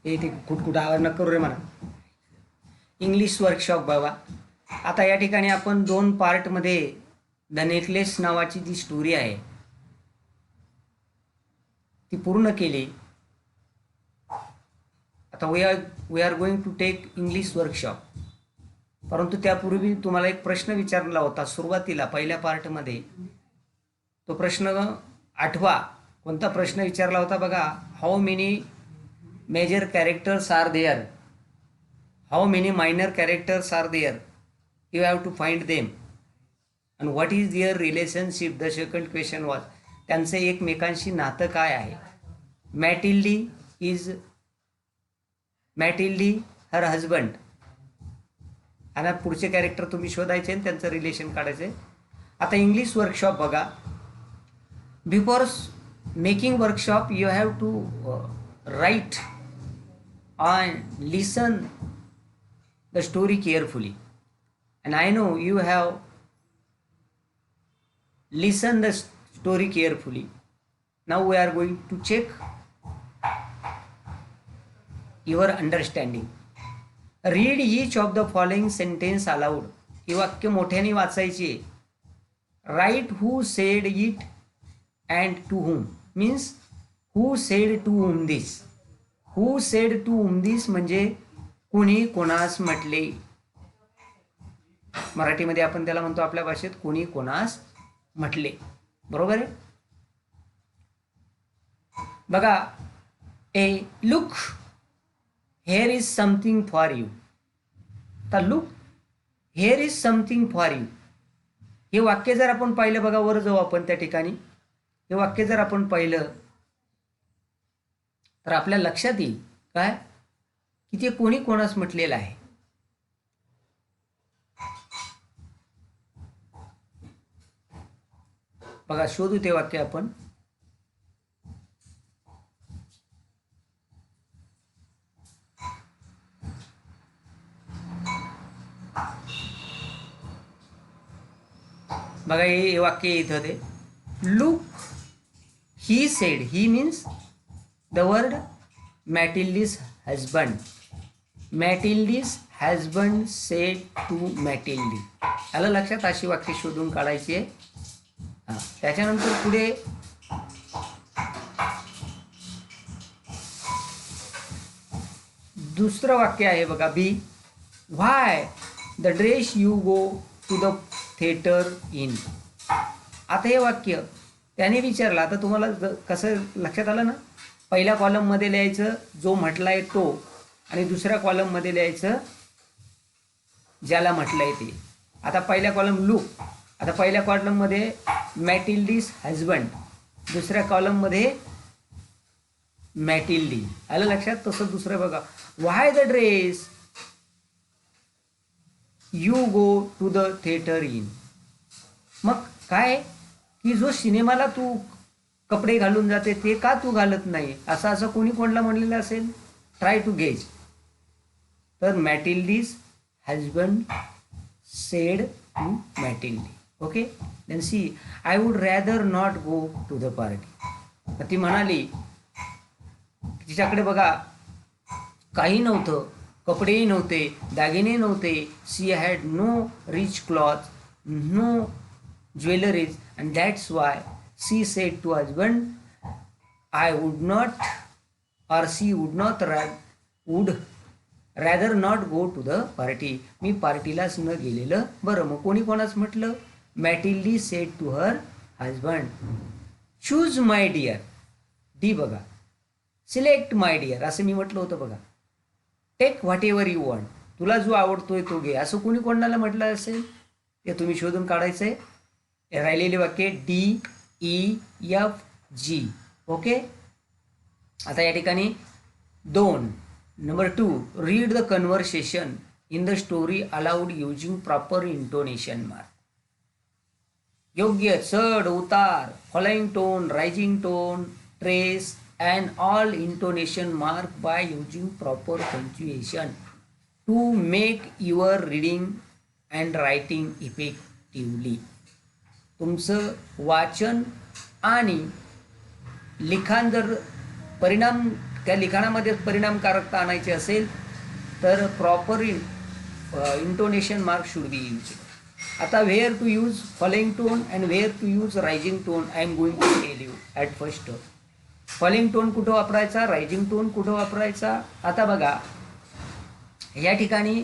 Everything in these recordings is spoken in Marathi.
हे ते कुठकुठं आवाज न करू रे म्हणा. इंग्लिश वर्कशॉप बाबा. आता या ठिकाणी आपण 2 पार्टमध्ये द नेकलेस नावाची जी स्टोरी आहे ती पूर्ण केली. आता we are going to take English workshop. परंतु त्यापूर्वी तुम्हाला एक प्रश्न विचारला होता सुरुवातीला पहिल्या पार्टमध्ये. तो प्रश्न आठवा. कोणता प्रश्न विचारला होता बघा. How many major characters are there, how many minor characters are there, you have to find them and what is their relationship. The second question was त्यांचं एकमेकांशी नातं काय आहे. Mathilde her husband. आणि पुढचे कॅरेक्टर तुम्ही शोधायचे आणि त्यांचं रिलेशन काढायचे. आता इंग्लिश वर्कशॉप बघा. Before making workshop you have to write and listen the story carefully, and I know you have listened the story carefully. Now we are going to check your understanding. Read each of the following sentence aloud. ही वाक्य मोठ्याने वाचायची. Write who said it and to whom. Means who said to whom this. Who said to whom this म्हणजे कुणी कोणास म्हटले. मराठीमध्ये आपण त्याला म्हणतो आपल्या भाषेत कुणी कोणास म्हटले. बरोबर आहे. बघा. A look here is something for you. तर look here is something for you हे वाक्य जर आपण पाहिलं बघा, वर जाऊ आपण त्या ठिकाणी. हे वाक्य जर आपण पाहिलं तर आपल्या लक्षात येईल काय की ते कोणी कोणास म्हटलेलं आहे. बघा शोधू ते वाक्य आपण. बघा हे वाक्य इथं ते look he said. He means the word Matilda's husband. Matilda's husband said to Matilda. आलं लक्षात. अशी वाक्य शोधून काढायची आहे. त्याच्यानंतर पुढे दुसरं वाक्य आहे बघा. B why the dress you go to the theatre in. आता हे वाक्य त्याने विचारलं. आता तुम्हाला कसं लक्षात आलं ना. पहिल्या कॉलममध्ये लिहायचं जो म्हटला आहे तो, आणि दुसऱ्या कॉलममध्ये लिहायचं ज्याला म्हटलं आहे ते. आता पहिल्या कॉलम लुक. आता पहिल्या कॉलममध्ये मॅटिल्डीज हजबंड, दुसऱ्या कॉलममध्ये मॅटिल्डी. आलं लक्षात. तसं दुसरं बघा. Why the dress you go to the theatre in. मग काय की जो सिनेमाला तू कपडे घालून जाते ते का तू घालत नाही, असं असं कोणी कोणाला म्हणलेलं असेल. Try to guess. तर Mathilde's husband said to Mathilde. Okay. Then see I would rather not go to the party. ती म्हणाली तिच्याकडे बघा काही नव्हतं, कपडेही नव्हते, दागिने नव्हते. She had no rich cloth, no jewelleries, and that's why she said to husband, I would not, or she would rather not go to the party. मी पार्टीलाच न गेलेलं बरं. मग कोणी कोणाच म्हटलं. Mathilde said to her husband, choose my dear. D बघा. सिलेक्ट माय डिअर असं मी म्हटलं होतं बघा. Take whatever you want. तुला जो आवडतोय तो घे असं कोणी कोणाला म्हटलं असेल ते तुम्ही शोधून काढायचंय. राहिलेले वाक्य D E F G. Okay. आता या ठिकाणी 2 number 2 read the conversation in the story aloud using proper intonation mark. योग्य चढ उतार, following tone, rising tone, stress and all intonation mark by using proper punctuation to make your reading and writing effectively. तुमचं वाचन आणि लिखाण जर त्या लिखाणामध्ये परिणामकारकता आणायची असेल तर proper intonation mark should be use. आता where to use following tone and where to use rising tone I am going to tell you at first. Following tone कुठं वापरायचा, रायझिंग टोन कुठं वापरायचा. आता बघा या ठिकाणी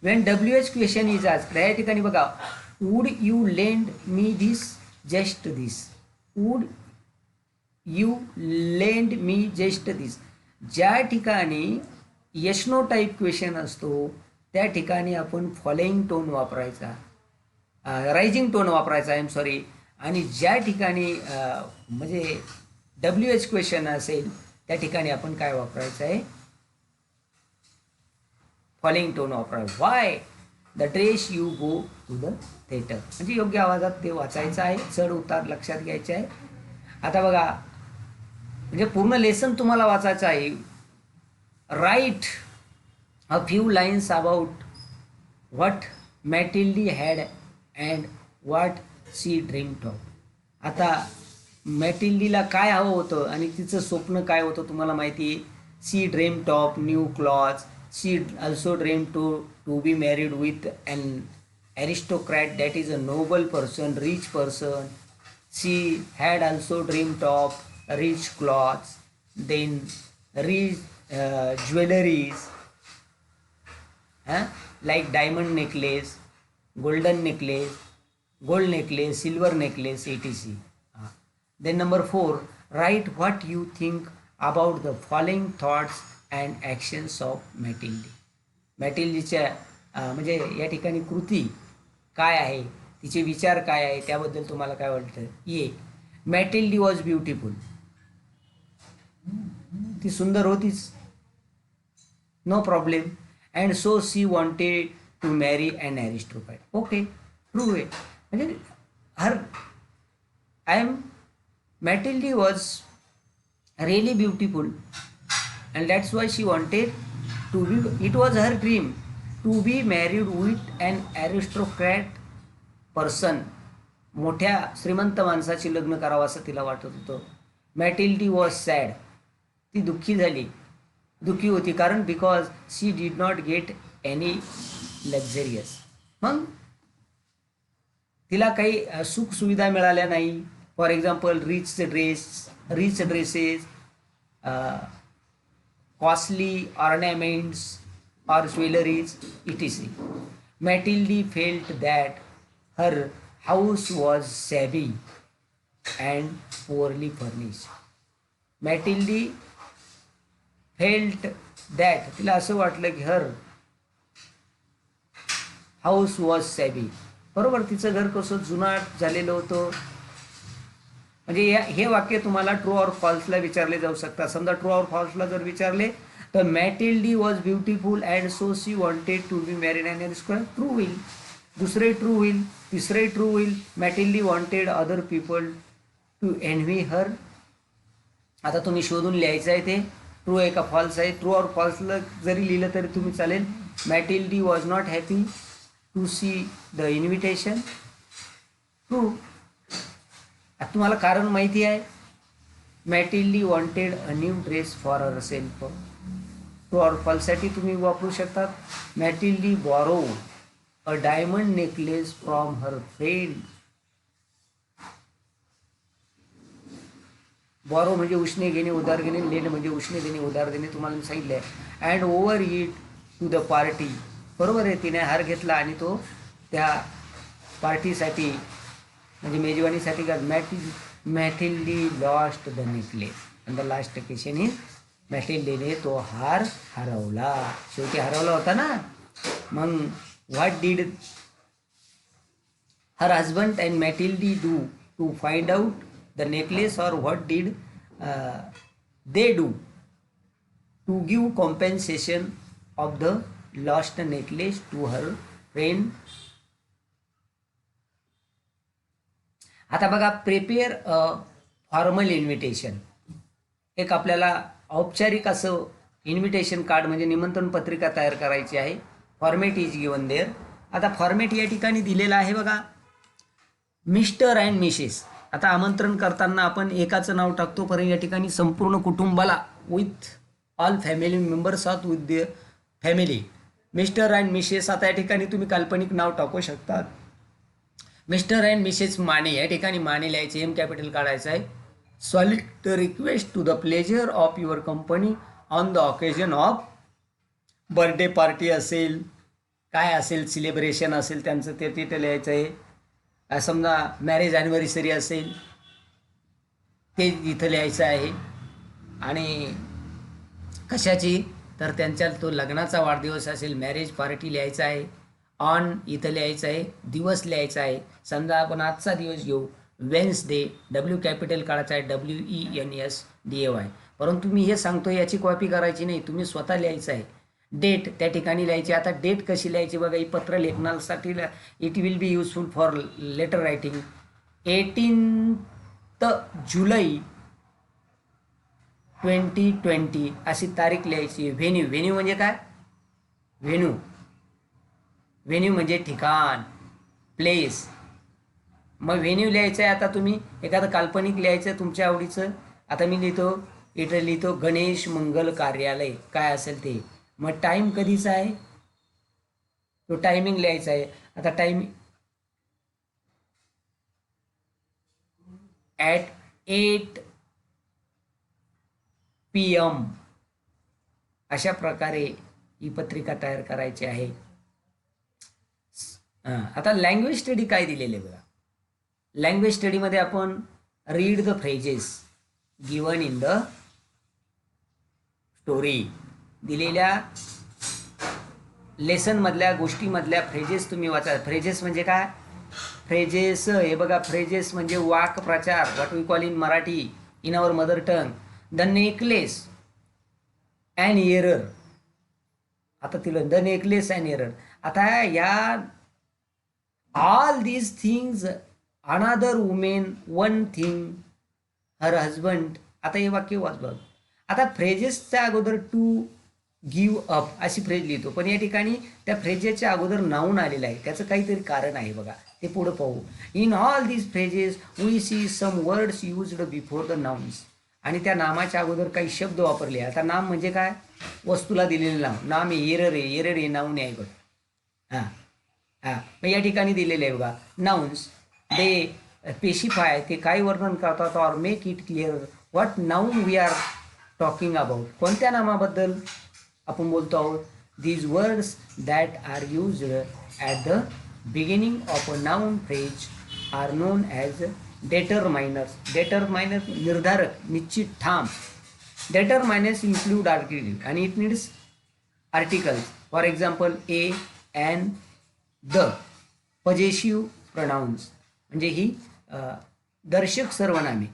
when WH question is asked, या ठिकाणी बघा would you lend me this just this, would you lend me just this. ज्या ठिकाणी येस नो टाईप क्वेश्चन असतो त्या ठिकाणी आपण फॉलोइंग टोन वापरायचा, रायझिंग टोन वापरायचा, आय एम सॉरी. आणि ज्या ठिकाणी म्हणजे WH क्वेश्चन असेल त्या ठिकाणी आपण काय वापरायचं आहे, फॉलोइंग टोन वापरायचं. Why the dress you go to the theatre, म्हणजे योग्य आवाजात ते वाचायचं आहे, चढ उतार लक्षात घ्यायचे आहे. आता बघा म्हणजे पूर्ण लेसन तुम्हाला वाचायचं आहे. Write a few lines about what Mathilde had and what she dreamed of. आता मॅटिल्डीला काय हवं होतं आणि तिचं स्वप्न काय होतं तुम्हाला माहिती आहे. She dreamed of new clothes, she also dreamed to be married with an aristocrat, that is a noble person, rich person. She had also dreamed of rich clothes, then rich jewelries, like diamond necklace, golden necklace, gold necklace, silver necklace, etc. Then number 4, write what you think about the following thoughts and actions of Mathilde. मॅटिल्डीच्या म्हणजे या ठिकाणी कृती काय आहे, तिचे विचार काय आहे, त्याबद्दल तुम्हाला काय वाटतं. ये मॅटिल्डी वॉज ब्युटिफुल, ती सुंदर होतीच, no problem. And so she wanted to marry and aristocrat. Okay, true आहे. म्हणजे Mathilde was really beautiful and that's why she wanted to be, it was her dream to be married with an aristocrat person. मोठ्या श्रीमंत माणसाची लग्न करावं असं तिला वाटत होतं. मॅटिल्डी वॉज सॅड, ती दुःखी होती कारण because she did not get any luxurious. मग तिला काही सुख सुविधा मिळाल्या नाही. For example rich dresses, costly ornaments or jewelries, etc. Matilde felt that her house was shabby and poorly furnished. Matilde felt that, तिला असं वाटलं की her house was shabby. बरोबर, तिचं घर कसं जुनाट झालेलं होतं. म्हणजे हे वाक्य तुम्हाला ट्रू ऑर फॉल्सला विचारले जाऊ शकतात. समजा ट्रू ऑर फॉल्सला जर विचारले तर Mathilde was beautiful and so she wanted to be married and aristocrat, true होईल. दुसरे ट्रू होईल, तिसरे ट्रू होईल. Mathilde wanted other people to envy her. आता तुम्ही शोधून लिहायचं आहे ते ट्रू आहे का फॉल्स आहे. ट्रू ऑर फॉल्सला जरी लिहिलं तरी तुम्ही चालेल. Mathilde was not happy to see the invitation, true. आता तुम्हाला कारण माहिती आहे. Mathilde wanted a new dress for herself, true or फॉल्ससाठी तुम्ही वापरू शकतात. Mathilde borrow a diamond necklace from her friend. Borrow म्हणजे उष्णे घेणे, उधार घेणे. लेंड म्हणजे उष्णे देणे, उधार देणे. तुम्हाला मी सांगितलं आहे. And over it to the party, बरोबर आहे. तिने हार घेतला आणि तो त्या पार्टीसाठी म्हणजे मेजवानीसाठी का. Mathilde lost the necklace and the last question is मॅटिल्डीने तो हार हरवला. शेवटी हरवला होता ना. मग what did her husband and Mathilde do to find out the necklace, और what did they do to give compensation of the lost necklace to her friend. आता बघा, प्रिपेअर अ फॉर्मल इन्व्हिटेशन. एक आपल्याला औपचारिक असं इन्व्हिटेशन कार्ड म्हणजे निमंत्रण पत्रिका तयार करायची आहे. Format is given there. आता फॉर्मेट या ठिकाणी दिलेला आहे बघा, मिस्टर अँड मिसेस. आता आमंत्रण करताना आपण एकाचं नाव टाकतो, पण या ठिकाणी संपूर्ण कुटुंबाला विथ ऑल फॅमिली मेंबर्स आहात with the family. Mister and Mrs, आता या ठिकाणी तुम्ही काल्पनिक नाव टाकू शकतात. मिस्टर अँड मिसेस माने, या ठिकाणी माने लिहायचे, एम कॅपिटल काढायचं आहे. Solid request to the pleasure of your company on the occasion of birthday party असेल, काय असेल, सेलिब्रेशन असेल त्यांचं ते तिथे लिहायचं आहे. समजा मॅरेज ॲनिव्हर्सरी असेल ते इथं लिहायचं आहे. आणि कशाची, तर त्यांच्या तो लग्नाचा वाढदिवस असेल, मॅरेज पार्टी लिहायचा आहे. ऑन इथं लिहायचं आहे, दिवस लिहायचा आहे. समजा आपण आजचा दिवस घेऊ, वेन्सडे, डब्ल्यू कॅपिटल काढायचा आहे, WENSDAY. परंतु मी हे सांगतो याची कॉपी करायची नाही, तुम्ही स्वतः लिहायचं आहे. डेट त्या ठिकाणी लिहायची. आता डेट कशी लिहायची बघा, ही पत्र लेखनासाठी it will be useful for letter writing. 18 जुलै 2020 अशी तारीख लिहायची. व्हेन्यू, व्हेन्यू म्हणजे काय, व्हेन्यू, व्हेन्यू म्हणजे ठिकाण, प्लेस. मग व्हेन्यू लिहायचं आहे. आता तुम्ही एखादं काल्पनिक लिहायचं तुमच्या आवडीचं. आता मी लिहितो, इथं लिहितो गणेश मंगल कार्यालय, काय असेल ते. मग टाईम कधीचा आहे, तो टायमिंग लिहायचा आहे. आता टाईम ॲट 8 PM अशा प्रकारे ही पत्रिका तयार करायची आहे. आता लँग्वेज स्टडी काय दिलेले बघा. लँग्वेज स्टडीमध्ये आपण read the phrases given in the story, दिलेल्या लेसनमधल्या गोष्टीमधल्या फ्रेजेस तुम्ही वाचा. फ्रेजेस म्हणजे काय, फ्रेजेस हे बघा, फ्रेजेस म्हणजे वाक प्रचार, what we call in Marathi, in our mother tongue. The necklace and error, आता तिला द नेकलेस अँड एरर. आता या all these things another women one thing her husband. आता हे वाक्य वाच बघ. आता फ्रेजेसच्या अगोदर टू गिव्ह अप अशी फ्रेज लिहितो, पण या ठिकाणी त्या फ्रेजेसच्या अगोदर नाऊन आलेलं आहे. त्याचं काहीतरी कारण आहे बघा, ते पुढं पाहू. In all these phrases we see some words used before the nouns. आणि त्या नामाच्या अगोदर काही शब्द वापरले. आता नाम म्हणजे काय, वस्तूला दिलेलं नाव. नाम आहे एरर आहे, एरर आहे नाऊन आहे बघ. हां हां, मग या ठिकाणी दिलेले आहे बघा नाउन्स. दे स्पेसिफाय, ते काय वर्णन करतात. Or make it clear what noun we are talking about, कोणत्या नामाबद्दल आपण बोलतो आहोत. These words that are used at the beginning of a noun phrase are known as determiners. Determiner निर्धारक, निश्चित, ठाम. डेटरमाइनर्स इन्क्लूड आर्टिकल आणि it needs articles. For example A and the. Possessive pronouns म्हणजे ही दर्शक सर्वनामे,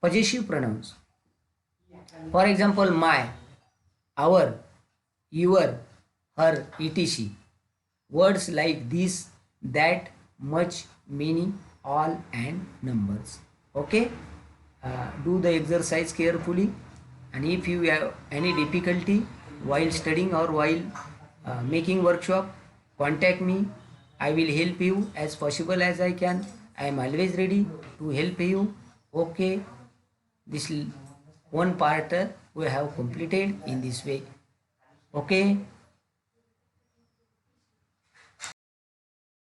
possessive pronouns. For example my, our, your, her, ETC. Words like this, that, much, many, all and numbers. Okay, do the exercise carefully, and if you have any difficulty while studying or while making workshop, contact me. I will help you as possible as I can. I am always ready to help you. Okay, this one part we have completed in this way. Okay.